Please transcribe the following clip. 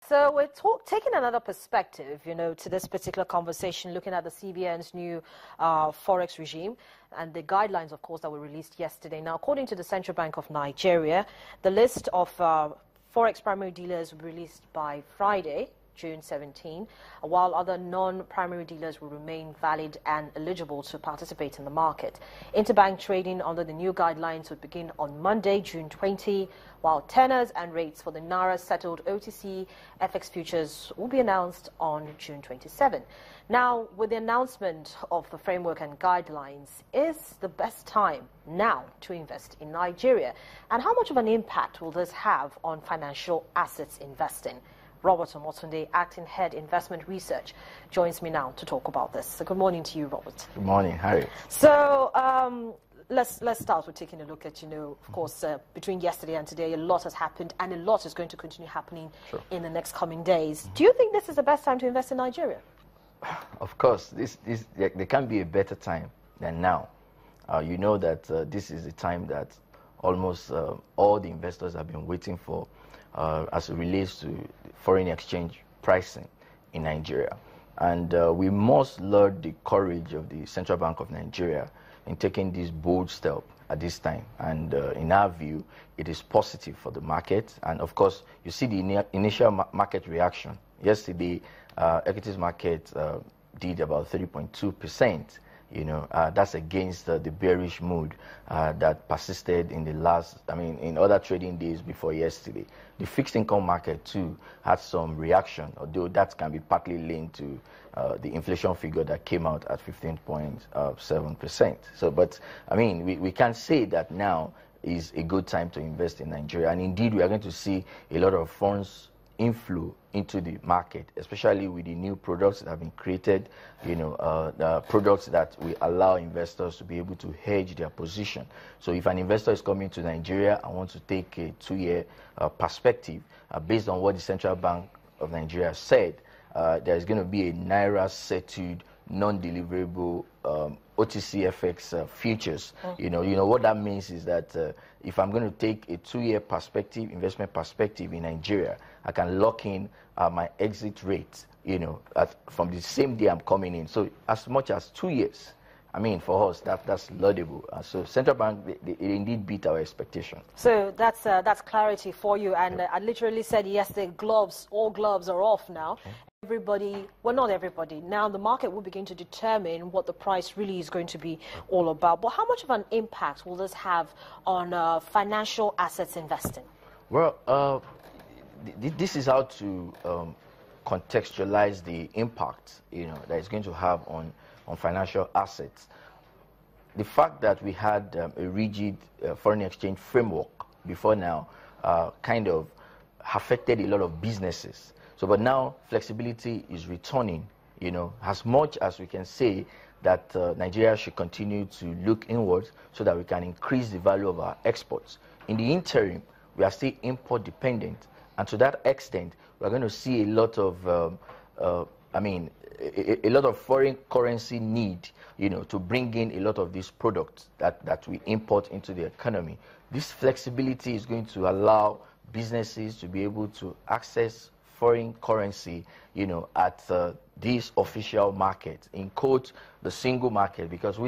So we're taking another perspective, to this particular conversation, looking at the CBN's new forex regime and the guidelines, of course, that were released yesterday. Now, according to the Central Bank of Nigeria, the list of forex primary dealers will be released by Friday, June 17, while other non-primary dealers will remain valid and eligible to participate in the market. Interbank trading under the new guidelines would begin on Monday, June 20, while tenors and rates for the Naira-settled OTC FX futures will be announced on June 27. Now, with the announcement of the framework and guidelines, is the best time now to invest in Nigeria? And how much of an impact will this have on financial assets investing? Robert Omotunde, Acting Head Investment Research, joins me now to talk about this. So good morning to you, Robert. Good morning, Harry. So let's start with taking a look at, of course, between yesterday and today, a lot has happened, and a lot is going to continue happening in the next coming days. Do you think this is the best time to invest in Nigeria? Of course, there can't be a better time than now. You know that this is the time that almost all the investors have been waiting for as it relates to foreign exchange pricing in Nigeria. And we must laud the courage of the Central Bank of Nigeria in taking this bold step at this time. And in our view, it is positive for the market. And of course, you see the initial market reaction. Yesterday, equities market did about 3.2%. That's against the bearish mood that persisted in the in other trading days before yesterday. The fixed income market too had some reaction, although that can be partly linked to the inflation figure that came out at 15.7%. So, but we can say that now is a good time to invest in Nigeria, and indeed we are going to see a lot of funds inflow into the market, especially with the new products that have been created, the products that will allow investors to be able to hedge their position. So if an investor is coming to Nigeria and wants to take a 2-year perspective, based on what the Central Bank of Nigeria said, there's going to be a Naira-settled, non-deliverable OTC FX futures. What that means is that if I'm going to take a 2-year perspective, investment perspective in Nigeria, I can lock in my exit rate, from the same day I'm coming in. So as much as 2 years. For us, that's laudable. So Central Bank, they indeed beat our expectation. So that's clarity for you. And I literally said yesterday, all gloves are off now. Everybody, well, not everybody. Now the market will begin to determine what the price really is going to be all about. But how much of an impact will this have on financial assets investing? Well, this is how to contextualize the impact, that it's going to have on financial assets. The fact that we had a rigid foreign exchange framework before now kind of affected a lot of businesses. So, but now flexibility is returning, as much as we can say that Nigeria should continue to look inwards so that we can increase the value of our exports. In the interim, we are still import dependent, and to that extent, we're going to see a lot of, a lot of foreign currency need, to bring in a lot of these products that we import into the economy. This flexibility is going to allow businesses to be able to access foreign currency, at this official market, in quote, the single market, because we